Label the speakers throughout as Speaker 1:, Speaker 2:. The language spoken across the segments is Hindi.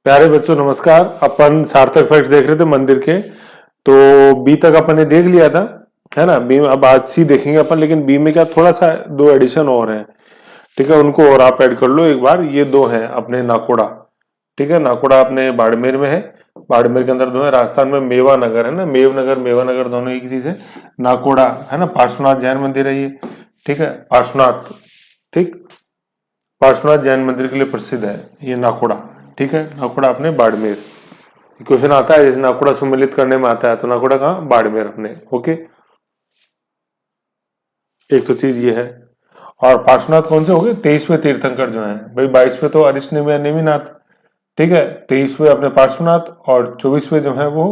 Speaker 1: प्यारे बच्चों नमस्कार। अपन सार्थक फैक्ट्स देख रहे थे मंदिर के, तो बी तक अपन ने देख लिया था, है ना। बी अब आज सी देखेंगे अपन, लेकिन बी में क्या थोड़ा सा दो एडिशन और हैं, ठीक है। उनको और आप ऐड कर लो एक बार। ये दो हैं अपने नाकोड़ा, ठीक है। नाकोड़ा अपने बाड़मेर में है, बाड़मेर के अंदर दो है। राजस्थान में मेवा नगर है ना, मेवा नगर दोनों एक चीज है। नाकोड़ा है ना, पार्श्वनाथ जैन मंदिर है ये, ठीक है। पार्श्वनाथ, ठीक, पार्श्वनाथ जैन मंदिर के लिए प्रसिद्ध है ये नाकोड़ा, ठीक है। नाकोड़ा अपने बाड़मेर। क्वेश्चन आता है जैसे नाकोड़ा सम्मिलित करने में आता है, तो नाकोड़ा कहाँ, बाड़मेर अपने, ओके। एक तो चीज ये है। और पार्श्वनाथ कौन से हो गए, 23वें तीर्थंकर जो है भाई। 22वें तो अरिष्ट नेमिनाथ, ठीक है। 23वें अपने पार्श्वनाथ और 24वें जो है वो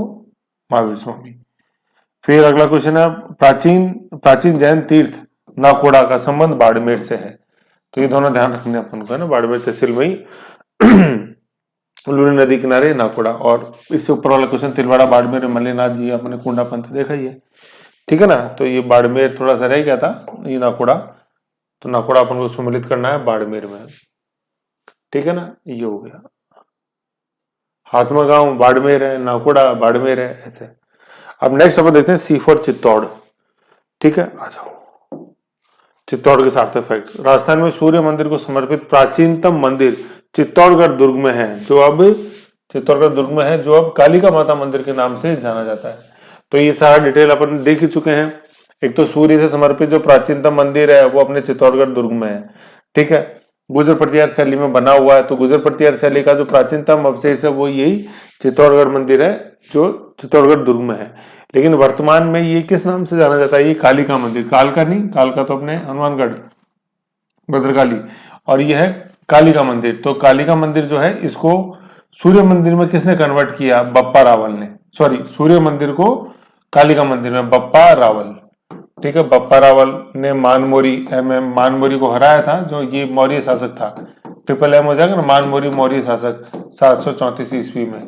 Speaker 1: महावीर स्वामी। फिर अगला क्वेश्चन है, प्राचीन प्राचीन जैन तीर्थ नाकोड़ा का संबंध बाड़मेर से है। तो ये दोनों ध्यान रखने अपन को है ना, बाड़मेर तहसील में ही लूनी नदी किनारे नाकोड़ा। और इससे ऊपर वाला क्वेश्चन तिलवाड़ा बाड़मेर मल्लीनाथ जी अपने कुंडा पंथ देखा ही है, ठीक है ना। तो ये बाड़मेर थोड़ा सा रह गया था, ये नाकोड़ा। तो नाकोड़ा अपन को सम्मिलित करना है बाड़मेर में, ठीक है ना। ये हो गया, हाथमा गांव बाड़मेर है, नाकोड़ा बाड़मेर है, ऐसे। अब नेक्स्ट अपन देखते हैं सी फॉर चित्तौड़, ठीक है। आ जाओ, चित्तौड़ के सार्थक फैक्ट। राजस्थान में सूर्य मंदिर को समर्पित प्राचीनतम मंदिर चित्तौड़गढ़ दुर्ग में है, जो अब चित्तौड़गढ़ दुर्ग में है, जो अब कालिका माता मंदिर के नाम से जाना जाता है। तो ये सारा डिटेल अपन देख ही चुके हैं। एक तो सूर्य से समर्पित जो प्राचीनतम मंदिर है वो अपने चित्तौड़गढ़ दुर्ग में है, ठीक है। गुर्जर प्रतिहार शैली में बना हुआ है, तो गुर्जर प्रतिहार शैली का जो प्राचीनतम अवशेष है वो यही चित्तौड़गढ़ मंदिर है, जो चित्तौड़गढ़ दुर्ग में है। लेकिन वर्तमान में ये किस नाम से जाना जाता है, ये कालिका मंदिर। कालका नहीं, कालका तो अपने हनुमानगढ़ भद्रकाली, और ये है कालिका मंदिर। तो कालिका मंदिर जो है इसको सूर्य मंदिर में किसने कन्वर्ट किया, बप्पा रावल ने। सॉरी, सूर्य मंदिर को कालिका मंदिर में बप्पा रावल, ठीक है। बप्पा रावल ने मानमोरी को हराया था, जो ये मौर्य शासक था। ट्रिपल एम हो जाएगा ना, मानमोरी मौर्य शासक 734 ईस्वी में,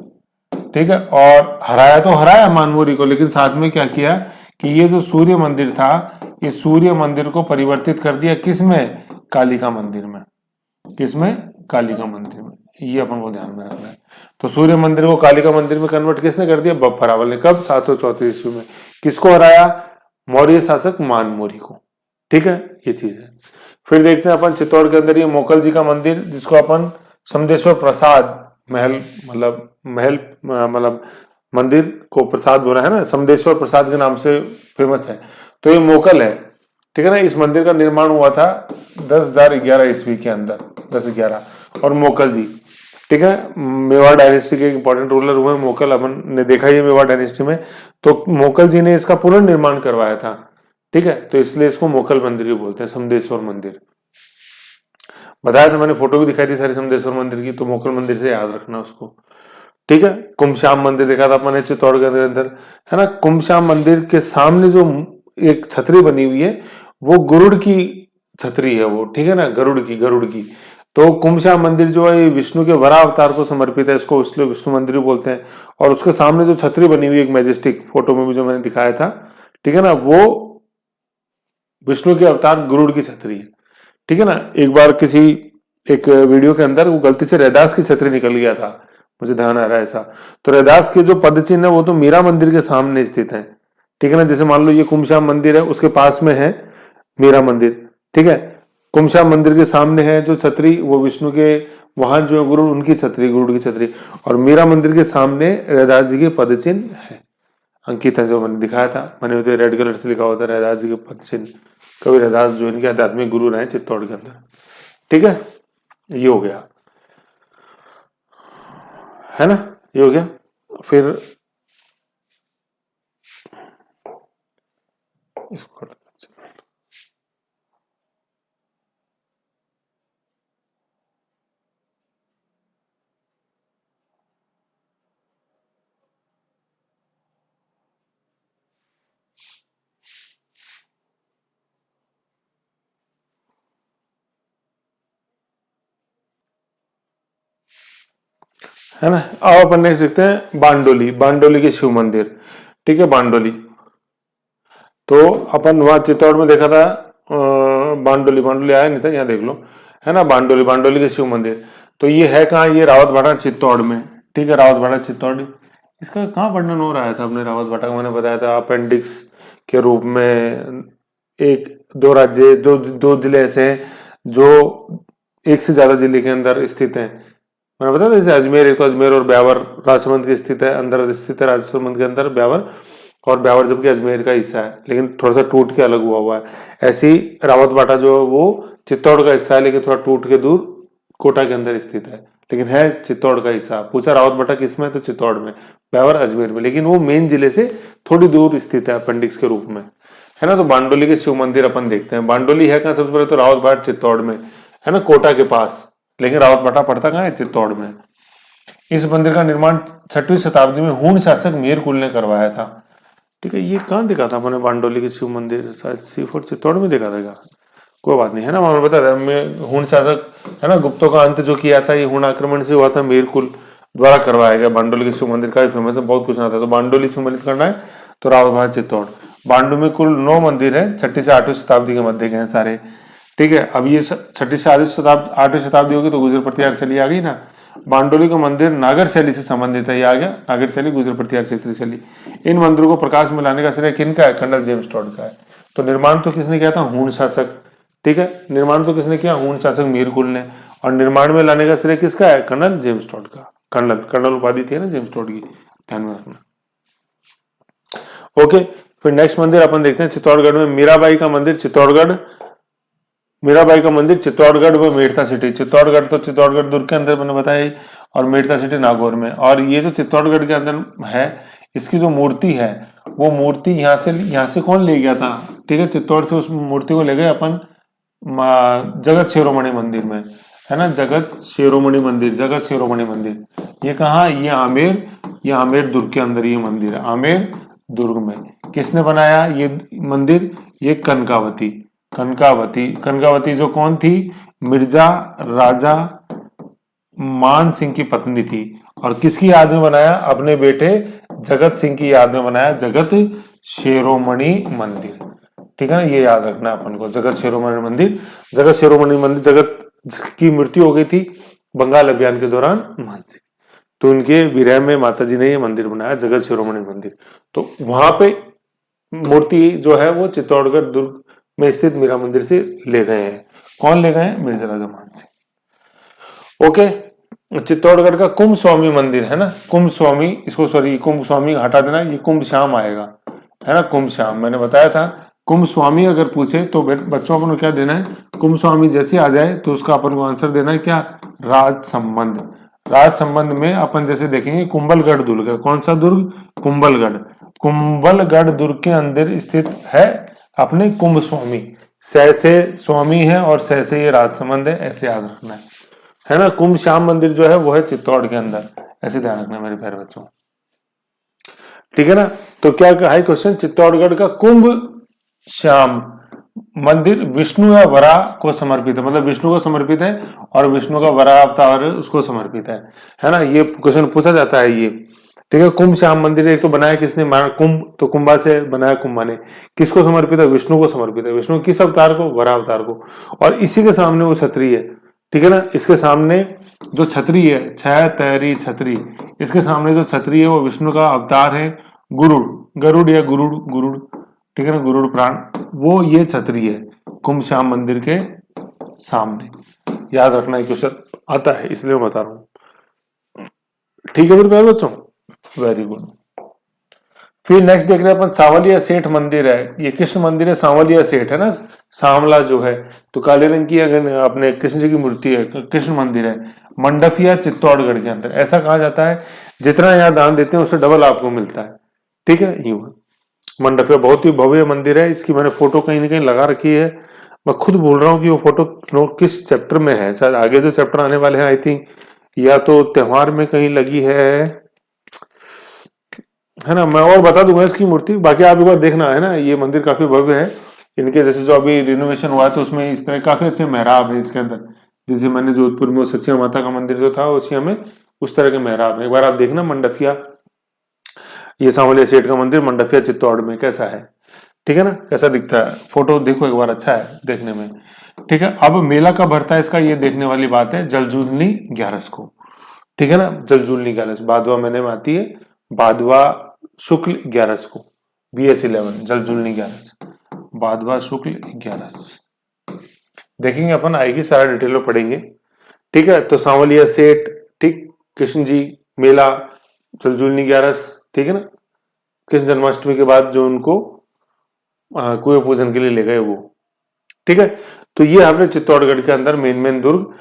Speaker 1: ठीक है। और हराया तो हराया मानमोरी को, लेकिन साथ में क्या किया कि ये जो सूर्य मंदिर था, ये सूर्य मंदिर को परिवर्तित कर दिया किसमें, कालिका मंदिर में। किसमें, कालिका मंदिर में। ये अपन को ध्यान में रखना है। तो सूर्य मंदिर को कालिका मंदिर में कन्वर्ट किसने कर दिया, बप्पा रावल ने। कब, 734 ईस्वी में। किसको हराया, मौर्य शासक मानमोरी को, ठीक है। ये चीज है। फिर देखते हैं अपन चित्तौड़ के अंदर ये मोकल जी का मंदिर, जिसको अपन समदेश्वर प्रसाद महल मतलब मंदिर को प्रसाद बोला है ना, समदेश्वर प्रसाद के नाम से फेमस है। तो ये मोकल है, ठीक है ना। इस मंदिर का निर्माण हुआ था 10,011 ईस्वी के अंदर, 1011। और मोकल जी, ठीक है, मेवाड़ डायनेस्टी के इंपॉर्टेंट रूलर हुए मोकल, अपन ने देखा ये मेवाड़ डायनेस्टी में। तो मोकल जी ने इसका पुनर्निर्माण करवाया था, ठीक है। तो इसलिए इसको मोकल मंदिर भी बोलते हैं, समदेश्वर मंदिर। बताया था मैंने, फोटो भी दिखाई थी सारी समदेश्वर मंदिर की, तो मोकल मंदिर से याद रखना उसको, ठीक है। कुमश्याम मंदिर देखा था अपने चित्तौड़गढ़ के अंदर, है ना। कुमश्याम मंदिर के सामने जो एक छतरी बनी हुई है वो गरुड़ की छतरी है वो, ठीक है ना, गरुड़ की। तो कुमश्याम मंदिर जो है विष्णु के वराह अवतार को समर्पित है, इसको इसलिए विष्णु मंदिर भी बोलते हैं। और उसके सामने जो छतरी बनी हुई एक मैजेस्टिक, फोटो में भी जो मैंने दिखाया था, ठीक है ना, वो विष्णु के अवतार गरुड़ की छतरी है, ठीक है ना। एक बार किसी एक वीडियो के अंदर वो गलती से रैदास की छतरी निकल गया था, मुझे ध्यान आ रहा है ऐसा। तो रैदास के जो पद चिन्ह है वो तो मीरा मंदिर के सामने स्थित है, ठीक है ना। जैसे मान लो ये कुमश्याम मंदिर है, उसके पास में है मीरा मंदिर, ठीक है। कुमश्याम मंदिर के सामने है जो छतरी, वो विष्णु के वहां जो गुरु उनकी छतरी, गुरुड़ की छतरी। और मीरा मंदिर के सामने रैदास जी के पद चिन्ह है, अंकित है, जो मैंने दिखाया था। मैंने उसे रेड कलर से लिखा हुआ था रैदास जी के पद चिन्ह। कवि रैदास जो इनके आध्यात्मिक गुरु रहे चित्तौड़ के अंदर, ठीक है। ये हो गया, है ना, ये हो गया। फिर इसको कर, है ना। अब अपन नेक्स्ट देखते हैं बांडोली के शिव मंदिर, ठीक है, बांडोली। तो अपन वहां चित्तौड़ में देखा था, बांडोली आया नहीं था, यहाँ देख लो, है ना, बांडोली के शिव मंदिर। तो ये है कहाँ, ये रावतभाटा चित्तौड़ में, ठीक है, रावत भाटा चित्तौड़, इसका कहाँ वर्णन हो रहा था अपने रावत भाटा का? मैंने बताया था अपेंडिक्स के रूप में, एक दो राज्य, दो जिले ऐसे हैं जो एक से ज्यादा जिले के अंदर स्थित हैं। मैंने बताया था जैसे अजमेर, एक तो अजमेर और ब्यावर राजसमंद के स्थित है, अंदर स्थित है राजसमंद के अंदर ब्यावर, और ब्यावर जबकि अजमेर का हिस्सा है लेकिन थोड़ा सा टूट के अलग हुआ है। ऐसी रावत बाटा जो है वो चित्तौड़ का हिस्सा है लेकिन थोड़ा टूट के दूर कोटा के अंदर स्थित है, लेकिन है चित्तौड़ का हिस्सा। पूछा रावत बाटा किस में, तो चित्तौड़ में, ब्यावर अजमेर में, लेकिन वो मेन जिले से थोड़ी दूर स्थित है अपेंडिक्स के रूप में, है ना। तो बांडोली के शिव मंदिर अपन देखते हैं। बांडोली है कहाँ सबसे पहले, तो रावत भाट चित्तौड़ में, है ना, कोटा के पास, लेकिन रावत भाटा पड़ता कहाँ है, चित्तौड़ में। इस मंदिर का निर्माण 6वीं शताब्दी में हूण शासक मेरकुल ने करवाया था। ठीक है, ये कहाँ देखा था मैंने बांडोली के शिव मंदिर, शायद सीफोर्ट चित्तौड़ में देखा था क्या, कोई बात नहीं, है ना। मैं बता रहा हूँ शासक, है ना, गुप्तों का अंत जो किया था ये हूण आक्रमण से हुआ था, मेरकुल द्वारा करवाया गया। बांडोली के शिव मंदिर का फेमस है, बहुत कुछ आता है। तो बांडोली शिव मंदिर करना है तो रावत भाट चित्तौड़। बांडू में कुल 9 मंदिर है, 6वीं से 8वीं शताब्दी के मध्य के हैं सारे। ठीक है, अब ये 6वीं से 8वीं शताब्दी होगी तो गुजर प्रतिहार शैली आ गई ना। बांडोली का मंदिर नागर शैली से संबंधित है, ये आ गया नागर शैली, गुजर प्रतिहार क्षेत्रीय शैली। इन मंदिरों को प्रकाश में लाने का श्रेय किनका है, कर्नल जेम्स टॉड का है। तो निर्माण तो किसने किया था, हूण शासक। ठीक है, निर्माण तो किसने किया, हूण शासक मीरकुल ने, और निर्माण में लाने का श्रेय किसका है, कर्नल जेम्स टॉड का। कर्नल उपाधि थी ना जेम्स टॉड की, ध्यान में रखना। ओके, फिर नेक्स्ट मंदिर अपन देखते हैं चित्तौड़गढ़ में मीराबाई का मंदिर, चित्तौड़गढ़। मीराबाई का मंदिर चित्तौड़गढ़ व मेड़ता सिटी। चित्तौड़गढ़ तो चित्तौड़गढ़ दुर्ग के अंदर मैंने बताया ही, और मेड़ता सिटी नागौर में। और ये जो चित्तौड़गढ़ के अंदर है, इसकी जो मूर्ति है वो मूर्ति यहाँ से कौन ले गया था, ठीक है, चित्तौड़ से उस मूर्ति को ले गए अपन जगत शिरोमणि मंदिर में, है ना, जगत शिरोमणि मंदिर। ये कहाँ, ये आमेर दुर्ग के अंदर ये मंदिर है, आमेर दुर्ग में। किसने बनाया ये मंदिर, ये कनकावती जो कौन थी, मिर्जा राजा मान सिंह की पत्नी थी। और किसकी याद में बनाया, अपने बेटे जगत सिंह की याद में बनाया जगत शिरोमणि मंदिर। ठीक है ना, ये याद रखना अपन को, जगत शिरोमणि मंदिर। जगत की मृत्यु हो गई थी बंगाल अभियान के दौरान मानसिक, तो उनके विरह में माताजी ने ये मंदिर बनाया, जगत शिरोमणि मंदिर। तो वहां पे मूर्ति जो है वो चित्तौड़गढ़ दुर्ग में स्थित मीरा मंदिर से ले गए हैं। कौन ले गए हैं, मिर्जा राजा मानसिंह। ओके, चित्तौड़गढ़ का कुंभ स्वामी मंदिर है ना, कुंभ स्वामी हटा देना, ये कुंभ श्याम आएगा, है ना, कुंभ श्याम। मैंने बताया था कुंभ स्वामी अगर पूछे तो बच्चों अपन को क्या देना है, कुंभ स्वामी जैसे आ जाए तो उसका अपन को आंसर देना है क्या, राज संबंध में अपन जैसे देखेंगे कुंभलगढ़ दुर्ग है, कौन सा दुर्ग, कुंभलगढ़ दुर्ग के अंदर स्थित है अपने कुंभ स्वामी। से स्वामी है और से ये राज संबंध है, ऐसे याद रखना है ना। कुंभ श्याम मंदिर जो है वो है चित्तौड़ के अंदर, ऐसे ध्यान रखना मेरे प्यारे बच्चों, ठीक है ना। तो क्या है क्वेश्चन, चित्तौड़गढ़ का कुंभ श्याम मंदिर विष्णु या वराह को समर्पित है, मतलब विष्णु को समर्पित है और विष्णु का वराह अवतार उसको समर्पित है ना, ये क्वेश्चन पूछा जाता है ये। ठीक है, कुंभ श्याम मंदिर एक तो बनाया किसने, कुंभ तो कुंभा से बनाया, कुंभा ने किसको समर्पित है, विष्णु को समर्पित है। विष्णु किस अवतार को, वराह अवतार को। और इसी के सामने वो छतरी है, ठीक है ना, इसके सामने जो छतरी है, छह तैरी छतरी, इसके सामने जो छतरी है वो विष्णु का अवतार है, गरुड़ या गुरुड़, ठीक है ना, गुरुड़ प्राण, वो ये छतरी है कुंभ श्याम मंदिर के सामने। याद रखना है, क्वेश्चन आता है इसलिए मैं बता रहा हूं, ठीक है मेरे प्यारे बच्चों, वेरी गुड। फिर नेक्स्ट देख रहे हैं अपन सांवलिया सेठ मंदिर है, ये कृष्ण मंदिर है, सांवलिया सेठ है ना, सांवला जो है, तो काले रंग की अगर अपने कृष्ण जी की मूर्ति है, कृष्ण मंदिर है, मंडफिया चित्तौड़गढ़ के अंदर। ऐसा कहा जाता है जितना यहाँ दान देते हैं उससे डबल आपको मिलता है, ठीक है। यूं मंडफिया बहुत ही भव्य मंदिर है, इसकी मैंने फोटो कहीं ना कहीं लगा रखी है, मैं खुद बोल रहा हूँ कि वो फोटो किस चैप्टर में है, शायद आगे जो चैप्टर आने वाले हैं आई थिंक या तो त्योहार में कहीं लगी है ना, मैं और बता दूंगा इसकी मूर्ति, बाकी आप एक बार देखना, है ना। ये मंदिर काफी भव्य है, इनके जैसे जो अभी रिनोवेशन हुआ है तो उसमें इस तरह काफी अच्छे मेहराब है इसके अंदर, जैसे मैंने जोधपुर में सच्ची माता का मंदिर जो था उसी में उस तरह के मेहराब है। एक बार आप देखना मंडफिया, ये सांवलिया सेठ का मंदिर मंडफिया चित्तौड़ में कैसा है, ठीक है ना, कैसा दिखता है, फोटो देखो एक बार, अच्छा है देखने में, ठीक है। अब मेला कब भरता है इसका, ये देखने वाली बात है, जलजूलनी 11 को, ठीक है ना, जलजूलनी ग्यारस, भादवा महीने में आती है, भादवा शुक्ल 11 को, BS11 जलजूलनी ग्यारस, भादवा शुक्ल 11 देखेंगे अपन, आएगी, सारा डिटेल में पढ़ेंगे। ठीक है, तो सांवलिया सेठ, ठीक, कृष्ण जी मेला, जलजूलनी ग्यारस, ठीक है ना, कृष्ण जन्माष्टमी के बाद जो उनको कुएं पूजन के लिए ले गए वो। ठीक है, तो ये हमने चित्तौड़गढ़ के अंदर मेन दुर्ग।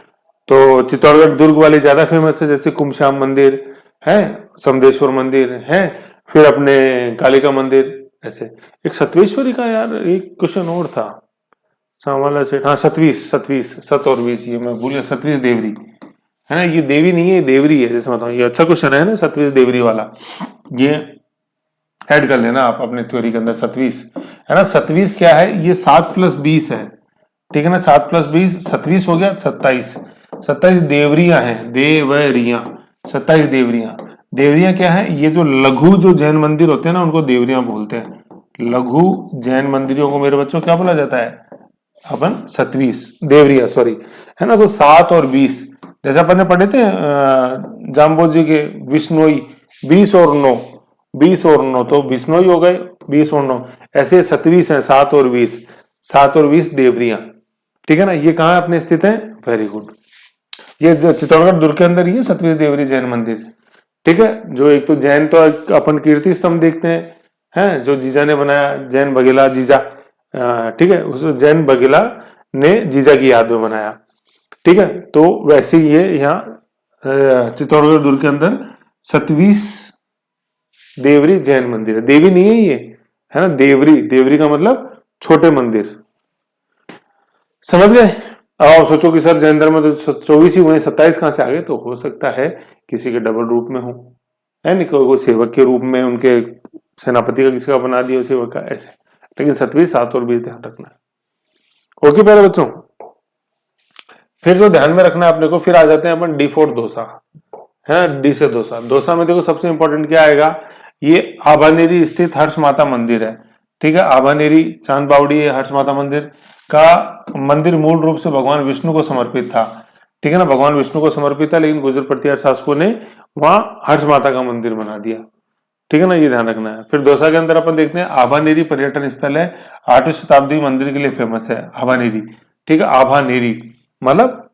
Speaker 1: तो चित्तौड़गढ़ दुर्ग वाले ज्यादा फेमस है, जैसे कुमश्याम मंदिर है, समदेश्वर मंदिर है, फिर अपने कालिका मंदिर, ऐसे। एक सतवेश्वरी का यार एक क्वेश्चन और था, सांवला सेठ, हाँ सतवीस, सत और 20, ये मैं भूल गया, सतवीस देवरी है ना, ये देवी नहीं है, देवरी है, जैसे बताऊं, ये अच्छा क्वेश्चन है ना, सतवीस देवरी वाला, ये ऐड कर लेना आप अपने थ्योरी के अंदर, सतवीस है ना। सतवीस क्या है, ये 7+20 है, ठीक है ना, 7+20 27 हो गया, 27 देवरियां हैं, देवरियां, 27 देवरियां। देवरियां क्या है, ये जो लघु जो जैन मंदिर होते हैं ना, उनको देवरियां बोलते हैं। लघु जैन मंदिरों को मेरे बच्चों क्या बोला जाता है, अपन 27 देवरिया, सॉरी, है ना। तो 7 और 20, जैसे अपन ने पढ़े थे जाम्बोज जी के विष्णोई, 20 और 9, 20 और 9, तो विष्णोई हो गए, 20 और 9, ऐसे 27 है, 7 और 20, 7 और 20 देवरिया, ठीक है ना। ये कहाँ अपने स्थित है, वेरी गुड, ये चित्तौड़गढ़ दुर्ग के अंदर ही है, 27 देवरी जैन मंदिर, ठीक है। जो एक तो जैन, तो अपन कीर्ति स्तंभ देखते हैं, जो जीजा ने बनाया, जैन बघेला जीजा, ठीक है, उस जैन बघेला ने जीजा की याद में बनाया, ठीक है। तो वैसे ही ये यहाँ चित्तौड़गढ़ दुर्ग के अंदर 27 देवरी जैन मंदिर है, देवी नहीं है ये, है ना, देवरी, देवरी का मतलब छोटे मंदिर, समझ गए। अब सोचो कि सर जैन धर्म में तो 24 ही हुए, 27 कहां से आ गए, तो हो सकता है किसी के डबल रूप में हो, है नहीं, कोई सेवक के रूप में उनके सेनापति का किसी का बना दिया सेवक का, ऐसे। लेकिन 27, 7 और 20 ध्यान रखना है। ओके प्यारे बच्चों, फिर जो ध्यान में रखना है अपने को, फिर आ जाते हैं अपन D4 दोसा, है, डी से दोसा। दोसा में देखो सबसे इंपॉर्टेंट क्या आएगा, ये आभानेरी स्थित हर्ष माता मंदिर है, ठीक है। आभानेरी चांद बावड़ी है, हर्ष माता मंदिर का मंदिर मूल रूप से भगवान विष्णु को समर्पित था, ठीक है ना, भगवान विष्णु को समर्पित था, लेकिन गुर्जर प्रतिहार शासकों ने वहां हर्ष माता का मंदिर बना दिया, ठीक है ना, ये ध्यान रखना है। फिर दौसा के अंदर अपन देखते हैं आभानेरी पर्यटन स्थल है, 8वीं शताब्दी मंदिर के लिए फेमस है आभानेरी, ठीक है। आभानेरी मतलब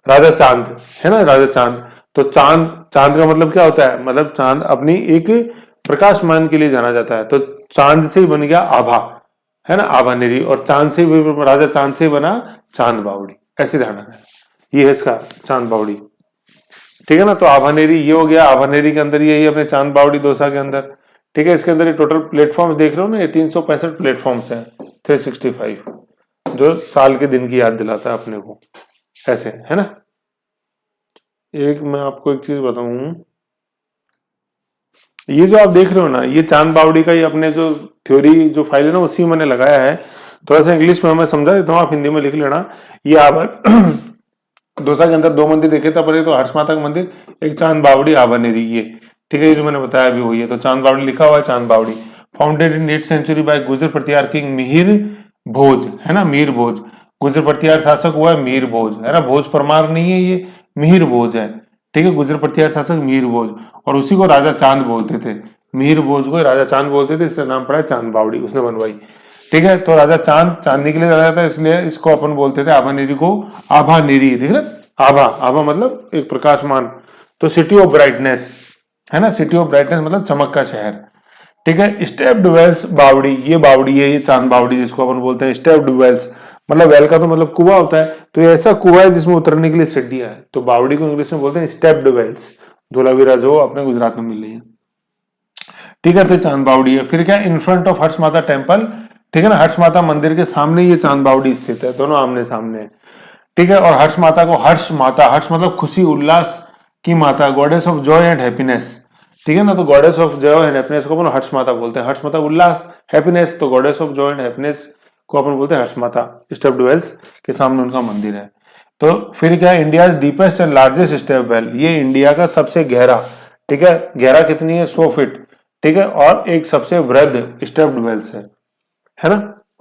Speaker 1: राजा चांद, है ना, राजा चांद। तो चांद, चांद का मतलब क्या होता है, मतलब चांद अपनी एक प्रकाशमान के लिए जाना जाता है, तो चांद से ही बन गया आभा, है ना, आभानेरी, और चांद से भी, राजा चांद से बना चांद बावड़ी, ऐसे ध्यान रखना है, ये है इसका चांद बावड़ी, ठीक है ना। तो आभानेरी ये हो गया, आभानेरी के अंदर ये अपने चांद बावड़ी दौसा के अंदर, ठीक है। इसके अंदर ये टोटल प्लेटफॉर्म्स देख रहे हो ना, ये 365 प्लेटफॉर्म्स हैं, 365, जो साल के दिन की याद दिलाता है अपने को, ऐसे, है ना। एक मैं आपको एक चीज बताऊं, ये जो आप देख रहे हो ना, ये चांद बावड़ी का ही अपने जो थ्योरी जो फाइल है ना, उसी मैंने लगाया है, थोड़ा सा इंग्लिश में मैं समझा देता हूँ, आप हिंदी में लिख लेना। ये दौसा के अंदर 2 मंदिर देखे थे पर, तो हर्ष माता का मंदिर, एक चांद बावड़ी आभानेरी, ये, ठीक है, ये जो मैंने बताया अभी वही है। तो चांद बावड़ी लिखा हुआ है, Chand Baori, founded in 8th century by Gurjara Pratihara king Mihir Bhoj, है ना, मीर भोज, गुर्जर प्रतिहार शासक हुआ है मीर भोज, है ना, भोज परमार नहीं है, ये मिहिर भोज है, ठीक है, गुर्जर प्रतिहार शासक मीर भोज, और उसी को राजा चांद बोलते थे, मिहिर भोज को राजा चांद बोलते थे, इसका नाम पड़ा है चांद बावड़ी, उसने बनवाई, ठीक है। तो राजा चांद चांदनी के लिए जाना जाता है, इसलिए इसको अपन बोलते थे आभानेरी को, आभानेरी, देख रहे, आभा, आभा मतलब एक प्रकाशमान, तो सिटी ऑफ ब्राइटनेस, है ना, सिटी ऑफ ब्राइटनेस मतलब चमक का शहर, ठीक है। स्टेप्ड वेल्स बावड़ी, ये बावड़ी है, ये चांद बावड़ी जिसको अपन बोलते हैं, स्टेप्ड वेल्स मतलब वेल का तो मतलब कुआं होता है, तो ये ऐसा कुआं है जिसमें उतरने के लिए सीढ़ियां है, तो बावड़ी को इंग्लिश में बोलते हैं स्टेप्ड वेल्स, धोलावीरा जो अपने गुजरात में मिल रही है, ठीक है। तो चांद बावड़ी है। फिर क्या, इन फ्रंट ऑफ हर्ष माता टेम्पल, ठीक है ना, हर्ष माता मंदिर के सामने ये चांद बावड़ी स्थित है, दोनों आमने सामने, ठीक है। और हर्ष माता को हर्ष माता, हर्ष मतलब खुशी उल्लास की माता, goddess of Joy and happiness, ठीक है ना, तो goddess of Joy and happiness को अपन हर्ष माता बोलते हैं, हर्ष माता उल्लास, हैप्पीनेस, तो goddess of Joy and happiness को अपन बोलते हैं हर्ष माता। स्टेप्ड वेल्स के सामने उनका मंदिर है। तो फिर क्या, India deepest and largest step well, ये इंडिया का सबसे गहरा, ठीक है, गहरा कितनी है, 100 फीट, ठीक है, और एक सबसे वृहद स्टेप्ड वेल्स है ना,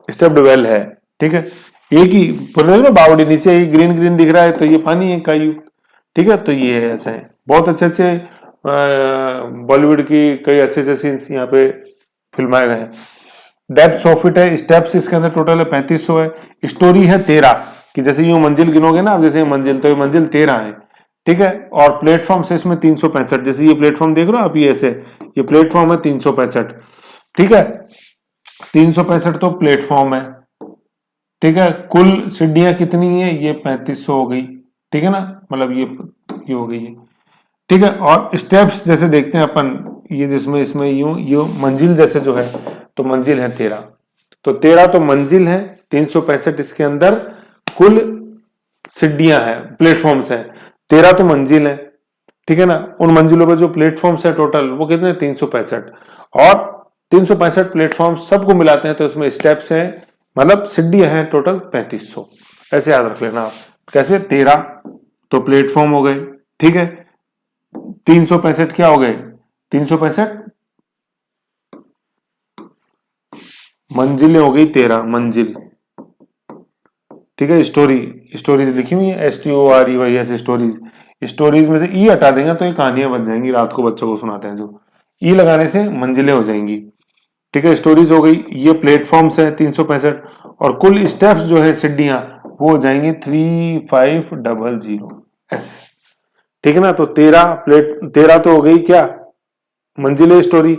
Speaker 1: स्टेप्ड वेल है, ठीक है। एक ही ना बावड़ी, नीचे ग्रीन ग्रीन दिख रहा है, तो ये पानी है का युक्त, ठीक है, तो ये ऐसा है, बहुत अच्छे अच्छे बॉलीवुड की कई अच्छे अच्छे सीन्स यहाँ पे फिल्माए गए हैं। डेप्थ ऑफ इट है, स्टेप्स इसके अंदर टोटल है 3500 है, स्टोरी है 13 कि जैसे यूं मंजिल गिनोगे ना आप, जैसे मंजिल, तो ये मंजिल 13 है, ठीक है। और प्लेटफॉर्म से इसमें 365, जैसे ये प्लेटफॉर्म देख रहे हो आप, ये ऐसे ये प्लेटफॉर्म है 365, ठीक है, 365 तो प्लेटफॉर्म है, ठीक है। कुल सीढ़ियां कितनी है, ये 3500 हो गई, ठीक है ना, मतलब ये हो गई है, ठीक है। और स्टेप्स जैसे देखते हैं अपन, ये जिसमें इसमें यूं मंजिल जैसे जो है, तो मंजिल है 13, तो 13 तो मंजिल है, 365 इसके अंदर कुल सीढ़ियां हैं, प्लेटफॉर्म्स हैं, 13 तो मंजिल है, ठीक है ना। उन मंजिलों पर जो प्लेटफॉर्म्स है टोटल वो कितने, 365, और 365 प्लेटफॉर्म सबको मिलाते हैं तो उसमें स्टेप्स हैं, मतलब सीढ़ियां हैं टोटल 3500, ऐसे याद रख लेना आप। कैसे, 13 तो प्लेटफॉर्म हो गए, ठीक है, 365 क्या हो गए, 365 मंजिलें हो गई, 13 मंजिल, ठीक है। स्टोरीज लिखी हुई है STORY ऐसे स्टोरीज में से ई हटा देंगे तो ये कहानियां बन जाएंगी, रात को बच्चों को सुनाते हैं जो, ई लगाने से मंजिलें हो जाएंगी, ठीक है। स्टोरीज हो गई, ये प्लेटफॉर्म्स है 365, और कुल स्टेप्स जो है सीढ़ियां वो हो जाएंगी 3500 ऐसे, ठीक है ना। तो 13 तो हो गई क्या, मंजिलें स्टोरी,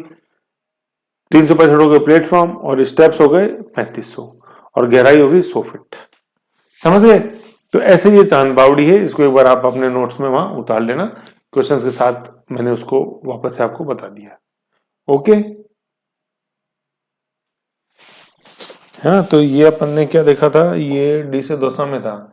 Speaker 1: 365 हो गए प्लेटफॉर्म, और स्टेप्स हो गए 3500, और गहराई हो गई 100 फीट, समझ गए। तो ऐसे ये चांद बावड़ी है, इसको एक बार आप अपने नोट्स में वहां उतार लेना, क्वेश्चंस के साथ मैंने उसको वापस से आपको बता दिया, ओके है ना। तो ये अपन ने क्या देखा था, ये डी से दौसा में था।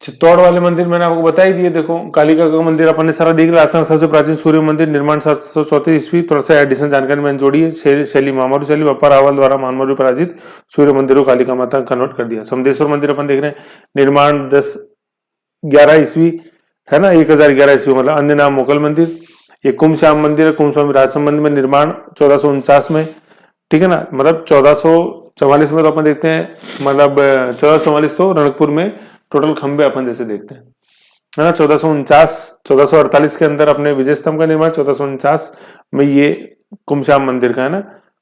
Speaker 1: चित्तौड़ वाले मंदिर मैंने आपको बता ही दिए, देखो कालिका का मंदिर अपन ने सारा देख लिया। राजस्थान सबसे प्राचीन सूर्य मंदिर, निर्माण 734 ईस्वी, थोड़ा सा एडिशन जानकारी मैंने जोड़ी है। शैली मामारू शैली, बप्पा रावल द्वारा मानमरू पराजित सूर्य मंदिर को कालिका माता कन्वर्ट कर दिया। समदेश्वर मंदिर अपन देख रहे हैं, निर्माण 11 ईस्वी, है ना, 1011 ईस्वी, मतलब अन्य नाम मोकल मंदिर। ये कुंभ श्याम मंदिर है, कुंभ स्वामी राज संबंध में, निर्माण 1449 में, ठीक है ना, मतलब 1444 में तो अपन देखते हैं, मतलब 1444 तो रणकपुर में टोटल खंबे अपन जैसे देखते हैं, है ना। 1448 के अंदर अपने विजय स्तंभ का निर्माण, 1449 में ये कुंभश्याम मंदिर का, है ना,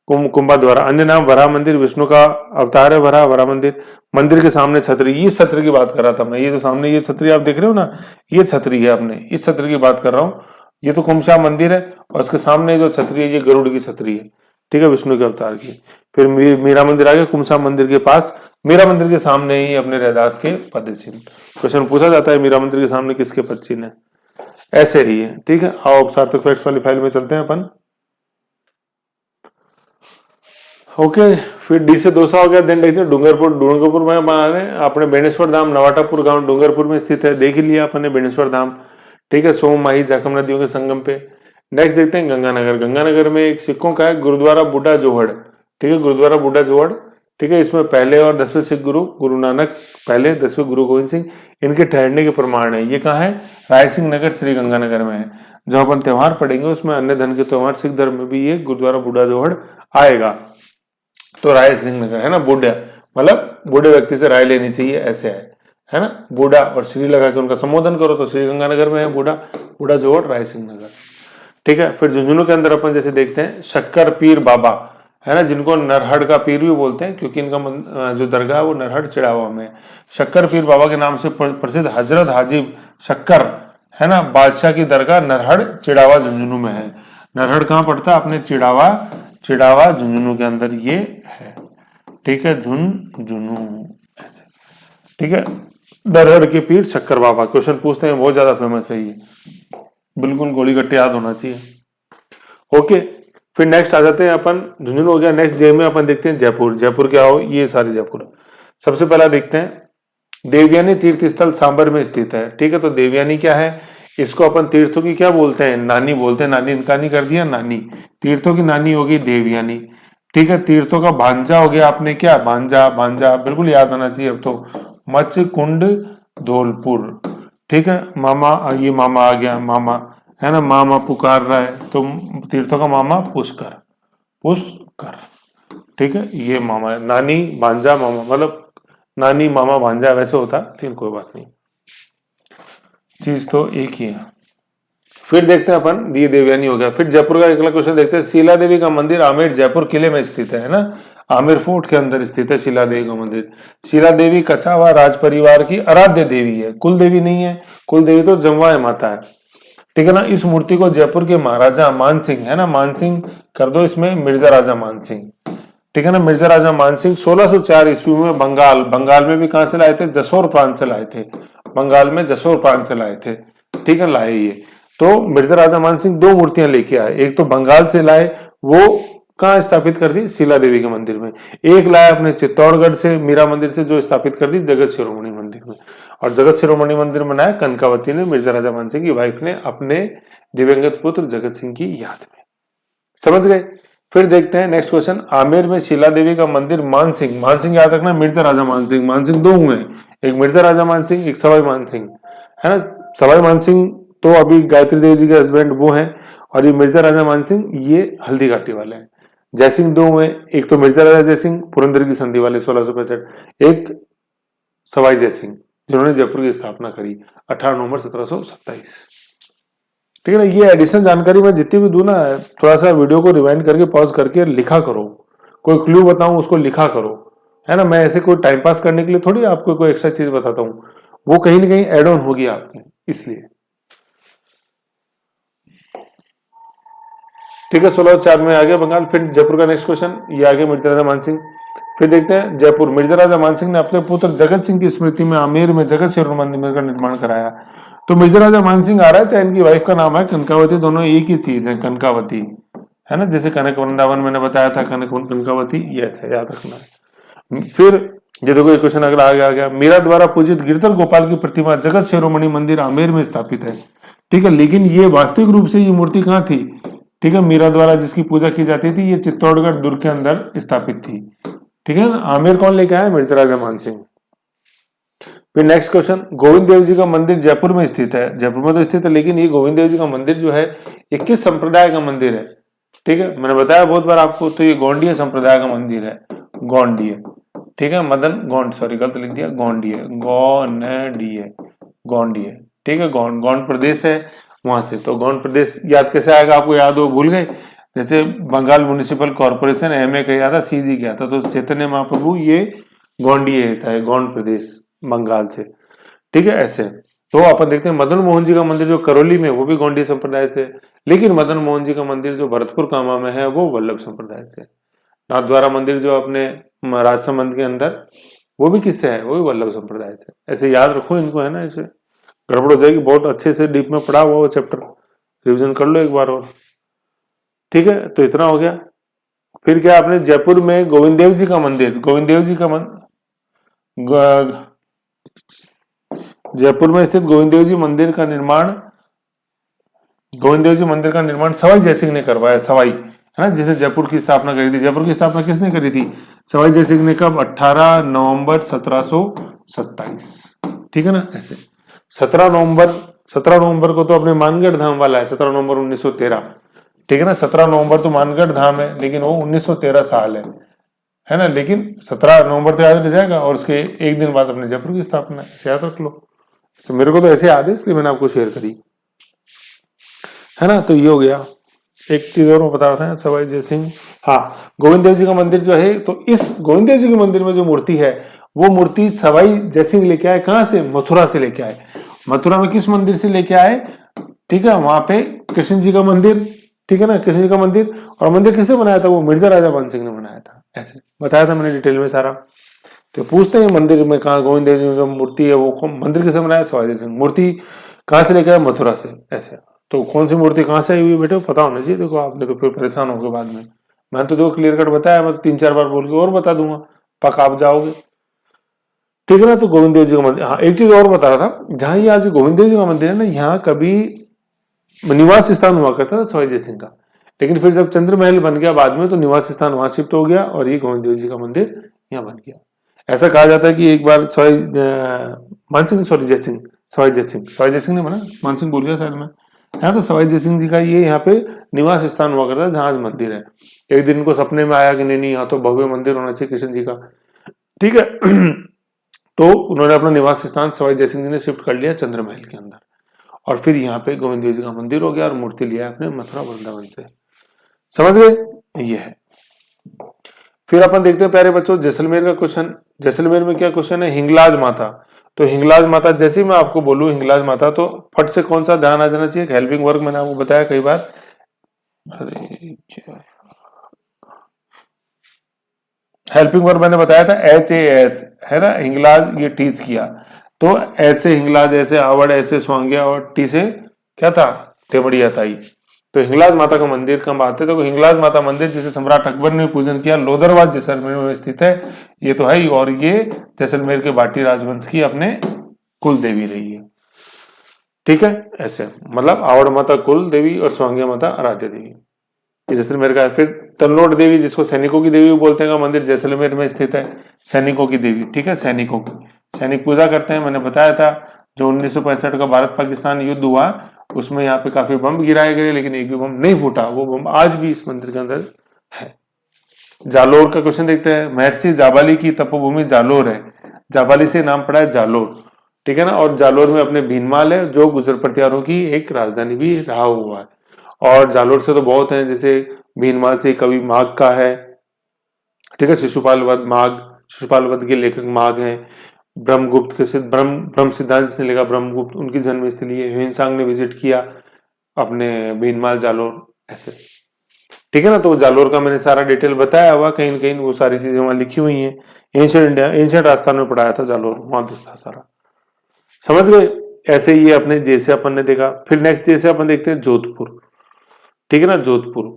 Speaker 1: कुंभा द्वारा। अन्य नाम वराह मंदिर, विष्णु का अवतार है वराह मंदिर। मंदिर के सामने छतरी, इस छतरी की बात कर रहा था मैं, ये जो सामने ये छतरी आप देख रहे हो ना, ये छतरी है, अपने इस छतरी की बात कर रहा हूँ। ये तो कुंभश्याम मंदिर है, और उसके सामने जो छतरी है ये गरुड़ की छतरी है, ठीक है, विष्णु के अवतार की। फिर मीरा मंदिर आ गया, कुंभश्याम मंदिर के पास, मीरा मंदिर के सामने ही अपने रैदास के पद चिन्ह। क्वेश्चन पूछा जाता है मीरा मंदिर के सामने किसके पद चिन्ह है, ऐसे ही है, ठीक है। आओ सार्थक फैक्ट्स वाली फाइल में चलते हैं अपन, ओके। फिर डी से दोसा हो गया, देन देखते हैं डूंगरपुर में अपने बेणेश्वर धाम, नवाटापुर गांव डूंगरपुर में स्थित है, देख ही लिया अपन ने बेणेश्वर धाम, ठीक है, सोम माही जाखम नदियों के संगम पे। नेक्स्ट देखते हैं गंगानगर में एक सिखों का है गुरुद्वारा बुढ़ा जोहड़, ठीक है, गुरुद्वारा बुढ़ा जोहड़, ठीक है। इसमें पहले और 10वें सिख गुरु नानक पहले, 10वें गुरु गोविंद सिंह, इनके ठहरने के प्रमाण है। ये कहाँ है, राय सिंह नगर श्री गंगानगर में है। जो अपन त्योहार पढ़ेंगे उसमें अन्य धर्म के त्योहार, सिख धर्म में भी ये गुरुद्वारा बुढ़ा जोहड़ आएगा। तो राय सिंह नगर, है ना, बूढ़ा मतलब बूढ़े व्यक्ति से राय लेनी चाहिए, ऐसे है ना, बूढ़ा और श्री लगा के उनका संबोधन करो, तो श्री गंगानगर में है बूढ़ा जोहड़, राय सिंह नगर, ठीक है। फिर झुंझुनू के अंदर अपन जैसे देखते हैं शक्कर पीर बाबा, है ना, जिनको नरहड़ का पीर भी बोलते हैं, क्योंकि इनका जो दरगाह है वो नरहड़ चिड़ावा में। शक्कर पीर बाबा के नाम से प्रसिद्ध हजरत हाजी शक्कर, है ना, बादशाह की दरगाह नरहड़ चिड़ावा झुंझुनू में है। नरहड़ कहाँ पड़ता है, अपने चिड़ावा झुंझुनू के अंदर ये है, ठीक है, झुंझुनू ऐसे, ठीक है। नरहड़ के पीर शक्कर बाबा, क्वेश्चन पूछते हैं, बहुत ज्यादा फेमस है ये, बिल्कुल गोली गट्टे याद होना चाहिए, ओके। फिर नेक्स्ट आ जाते हैं अपन, झुंझुनू हो गया। नेक्स्ट जे में अपन देखते हैं जयपुर क्या हो, ये सारे जयपुर। सबसे पहला देखते हैं देवयानी तीर्थ स्थल सांबर में स्थित है, ठीक है। तो देवयानी क्या है, इसको अपन तीर्थों की क्या बोलते हैं, नानी बोलते हैं, नानी इनका नहीं कर दिया, नानी, तीर्थों की नानी होगी देवयानी, ठीक है। तीर्थों का भांजा हो गया आपने क्या, भांजा बिल्कुल याद आना चाहिए अब तो, मत्स्य कुंड धौलपुर, ठीक है। मामा, ये मामा आ गया, मामा, है ना, मामा पुकार रहा है, तो तीर्थों का मामा पुष्कर, ठीक है, ये मामा है। नानी भांजा मामा, मतलब नानी मामा भांजा वैसे होता, लेकिन कोई बात नहीं, चीज तो एक ही है। फिर देखते हैं अपन, ये देवयानी हो गया। फिर जयपुर का अगला क्वेश्चन देखते हैं। शीला देवी का मंदिर आमेर जयपुर किले में स्थित है ना, आमेर फोर्ट के अंदर स्थित है शीला देवी का मंदिर। शीला देवी कछावा राज परिवार की आराध्य देवी है, कुल देवी नहीं है, कुल देवी तो जमवाय माता है, ठीक है ना। इस मूर्ति को जयपुर के महाराजा मानसिंह, है ना, मानसिंह कर दो इसमें, मिर्जा राजा मानसिंह, ठीक है ना, मिर्जा राजा मानसिंह 1604 ईस्वी में बंगाल में भी कहां से लाए थे, जसोर प्रांत से लाए थे, बंगाल में जसोर प्रांत से लाए थे, ठीक है, लाए ये। तो मिर्जा राजा मानसिंह दो मूर्तियां लेके आए, एक तो बंगाल से लाए, वो कहाँ स्थापित कर दी, शीला देवी के मंदिर में। एक लाया अपने चित्तौड़गढ़ से, मीरा मंदिर से, जो स्थापित कर दी जगत शिरोमणि मंदिर में। और जगत शिरोमणि मंदिर बनाया कनकावती ने, मिर्जा राजा मानसिंह की वाइफ ने, अपने दिवंगत पुत्र जगत सिंह की याद में। समझ गए। फिर देखते हैं नेक्स्ट क्वेश्चन। आमेर में शीला देवी का मंदिर मानसिंह, मानसिंह याद रखना, मिर्जा राजा मानसिंह, मानसिंह दो हुए, एक मिर्जा राजा मानसिंह, एक सवाई मानसिंह, है ना। सवाई मानसिंह तो अभी गायत्री देवी जी के हस्बैंड वो हैं, और ये मिर्जा राजा मानसिंह ये हल्दी घाटी वाले हैं। जयसिंह दो हुए, एक तो मिर्जा राजा जयसिंह पुरंदर की संधि वाले 1665, एक सवाई जयसिंह जिन्होंने जयपुर की स्थापना करी 18 नवंबर 1727, ठीक है ना। ये एडिशनल जानकारी मैं जितनी भी दूं ना, थोड़ा सा वीडियो को रिवाइंड करके पॉज करके लिखा करो, कोई क्लू बताऊं उसको लिखा करो, है ना। मैं ऐसे कोई टाइम पास करने के लिए थोड़ी आपको कोई एक्स्ट्रा चीज बताता हूं, वो कहीं ना कहीं एड ऑन होगी आपके, इसलिए, ठीक है। 1604 में आ गया बंगाल। फिर जयपुर का नेक्स्ट क्वेश्चन, ये आ गया मिर्जा राजा मानसिंह। फिर देखते हैं जयपुर, मिर्जा राजा मानसिंह ने अपने पुत्र जगत सिंह की स्मृति में आमेर में जगत शिरोमणि मंदिर का निर्माण कराया। तो मिर्जा राजा मानसिंह आ रहा है, चाहे इनकी वाइफ का नाम है कनकावती, दोनों एक ही चीज है, कनकावती, है ना। जैसे कनक वृंदावन मैंने बताया था, कनकावती, ये ऐसे याद रखना है। फिर ये देखो ये क्वेश्चन अगला आ गया, मीरा द्वारा पूजित गिरधर गोपाल की प्रतिमा जगत शिरोमणि मंदिर आमेर में स्थापित है, ठीक है। लेकिन ये वास्तविक रूप से ये मूर्ति कहाँ थी, ठीक है, मीरा द्वारा जिसकी पूजा की जाती थी, ये चित्तौड़गढ़ दुर्ग के अंदर स्थापित थी, ठीक है ना। आमेर कौन लेके आया, मिर्जा राजा मानसिंह। फिर नेक्स्ट क्वेश्चन, गोविंद देव जी का मंदिर जयपुर में स्थित है, जयपुर में तो स्थित है, लेकिन ये गोविंद देव जी का मंदिर जो है ये किस संप्रदाय का मंदिर है, ठीक है। मैंने बताया बहुत बार आपको, तो ये गौंडीय संप्रदाय का मंदिर है, गौंडीय, ठीक है। मदन गौंड, सॉरी गलत लिख दिया, गौंडीय, गौंडीय, गौंडीय, ठीक है। गौंड प्रदेश है वहां से, तो गौंड प्रदेश याद कैसे आएगा, आपको याद हो, भूल गए। जैसे बंगाल म्युनिसिपल कॉर्पोरेशन एमए किया था, सीजी किया था, तो चैतन्य महाप्रभु ये गौंडीय है, गौंड प्रदेश बंगाल से, ठीक है, ऐसे। तो अपन देखते हैं मदन मोहन जी का मंदिर जो करौली में, वो भी गौंडीय संप्रदाय से, लेकिन मदन मोहन जी का मंदिर जो भरतपुर कामा में है वो वल्लभ संप्रदाय से। नाथद्वारा मंदिर जो अपने राजसमंद के अंदर, वो भी किससे है, वो भी वल्लभ संप्रदाय से। ऐसे याद रखो इनको, है ना, ऐसे गड़बड़ हो जाएगी, बहुत अच्छे से डीप में पढ़ा हुआ वो चैप्टर, रिवीजन कर लो एक बार और, ठीक है। तो इतना हो गया। फिर क्या, आपने जयपुर में गोविंद देव जी का मंदिर, गोविंद देव जी का जयपुर में स्थित गोविंद देव जी मंदिर का निर्माण, गोविंद देव जी मंदिर का निर्माण सवाई जयसिंह ने करवाया, सवाई, है ना, जिसने जयपुर की स्थापना करी थी। जयपुर की स्थापना किसने करी थी, सवाई जयसिंह ने, कब, 18 नवंबर 1727, ठीक है ना, ऐसे। 17 नवंबर को तो अपने मानगढ़ धाम वाला है, 17 नवंबर 1913, ठीक है ना। 17 नवंबर तो मानगढ़ धाम है, लेकिन वो 1913 साल है ना। लेकिन 17 नवंबर तो याद रह जाएगा, और उसके एक दिन बाद अपने जयपुर की स्थापना है, इसे याद रख लो। मेरे को तो ऐसे याद है, इसलिए मैंने आपको शेयर करी, है ना। तो ये हो गया। एक चीज और मैं बता रहा था, सवाई जय सिंह, हाँ, गोविंद देव जी का मंदिर जो है, तो इस गोविंद देव जी के मंदिर में जो मूर्ति है, वो मूर्ति सवाई जय सिंह लेके आए, कहां से, मथुरा से लेके आए। मथुरा में किस मंदिर से लेके आए, ठीक है, वहां पे कृष्ण जी का मंदिर, ठीक है ना, कृष्ण जी का मंदिर। और मंदिर किसने बनाया था, वो मिर्जा राजा मानसिंह ने बनाया था, ऐसे बताया था मैंने डिटेल में सारा। तो पूछते हैं मंदिर में कहा, गोविंद देव जी की मूर्ति है, वो मंदिर किसने बनाया, सवाई जय सिंह। मूर्ति कहां से लेके आए, मथुरा से, ऐसे। तो कौन सी मूर्ति कहां से आई हुई बेटे, पता होना चाहिए। देखो आपने तो फिर परेशान हो गए बाद में, मैंने तो देखो क्लियर कट बताया, मैं तो 3-4 बार बोल के और बता दूंगा, पक्का आप जाओगे, ठीक है ना। तो गोविंद देव जी का मंदिर, हाँ, एक चीज और बता रहा था, जहां ये आज गोविंद देव जी का मंदिर है ना, यहाँ कभी निवास स्थान हुआ करता था सवाई जय सिंह का, लेकिन फिर जब चंद्र महल बन गया बाद में, तो निवास स्थान वहां शिफ्ट हो गया, और ये गोविंद देव जी का मंदिर यहाँ बन गया। ऐसा कहा जाता है कि एक बार मानसिंह, सॉरी जय सिंह, सवाई जय सिंह ने बना, मानसिंह बोल गया शायद मैं, है। तो सवाई जय सिंह जी का ये यहाँ पे निवास स्थान हुआ करता है, जहां आज मंदिर है। एक दिन को सपने में आया कि नहीं, यहाँ तो भव्य मंदिर होना चाहिए कृष्ण जी का, ठीक है। तो उन्होंने अपना निवास स्थान सवाई जय सिंह जी ने शिफ्ट कर लिया चंद्र महल के अंदर, और फिर यहाँ पे गोविंद देव जी का मंदिर हो गया और मूर्ति लिया अपने मथुरा वृंदावन से। समझ गए, ये है। फिर अपन देखते हैं प्यारे बच्चों जैसलमेर का क्वेश्चन। जैसलमेर में क्या क्वेश्चन है, हिंगलाज माता। तो हिंगलाज माता, जैसे ही मैं आपको बोलूं हिंगलाज माता, तो फट से कौन सा ध्यान आ जाना चाहिए, हेल्पिंग वर्क मैंने आपको बताया कई बार। अरे हेल्पिंग वर्क मैंने बताया था HAS है ना, हिंगलाज ये टीच किया, तो एच से हिंगलाज, ऐसे आवड़, ऐसे स्वांग्या, और टी से क्या था, तेवड़िया ताई। तो हिंगलाज माता का मंदिर कब आते हैं, तो हिंगलाज माता मंदिर जिसे सम्राट अकबर ने पूजन किया, लोदरवाद जैसलमेर में स्थित है, ये तो है ही। और ये जैसलमेर के बाटी राजवंश की अपने कुल देवी रही है। ठीक है, ऐसे मतलब आवड़ माता कुल देवी और स्वांग्या माता आराध्य देवी, ये जैसलमेर का है। फिर तलनोट देवी, जिसको सैनिकों की देवी बोलते हैं, का मंदिर जैसलमेर में स्थित है, सैनिकों की देवी। ठीक है, सैनिकों की, सैनिक पूजा करते हैं। मैंने बताया था जो 1965 का भारत पाकिस्तान युद्ध हुआ, उसमें यहाँ पे काफी बम गिराए गए, लेकिन एक भी बम नहीं फूटा, वो बम आज भी इस मंदिर के अंदर है। जालोर का क्वेश्चन देखते हैं। महर्षि जाबाली की तपोभूमि जालोर है, जाबाली से नाम पड़ा है जालोर। ठीक है ना, और जालोर में अपने भीनमाल है, जो गुर्जर प्रतिहारों की एक राजधानी भी रहा हुआ है। और जालोर से तो बहुत है, जैसे भीनमाल से कवि माघ का है, ठीक है, शिशुपाल वध माघ, शिशुपाल वध के लेखक माघ हैं। ब्रह्मगुप्त के ब्रह्म सिद्धांत जिसने लिखा, ब्रह्मगुप्त, उनकी जन्मस्थली है। ह्वेनसांग ने विजिट किया अपने भीनमाल जालोर, ऐसे। ठीक है ना, तो जालोर का मैंने सारा डिटेल बताया हुआ, कहीं न कहीं वो सारी चीजें वहां लिखी हुई हैं। एंशिएंट इंडिया, एंशिएंट राजस्थान में पढ़ाया था जालोर, वहां था सारा। समझ गए, ऐसे ये अपने जैसे अपन ने देखा। फिर नेक्स्ट जैसे अपन देखते हैं जोधपुर। ठीक है ना, जोधपुर।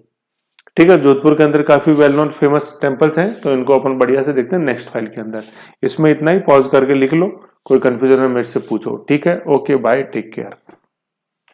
Speaker 1: ठीक है, जोधपुर के अंदर काफी वेल नोन फेमस टेम्पल्स हैं, तो इनको अपन बढ़िया से देखते हैं नेक्स्ट फाइल के अंदर। इसमें इतना ही, पॉज करके लिख लो, कोई कंफ्यूजन है मेरे से पूछो। ठीक है, ओके बाय, टेक केयर।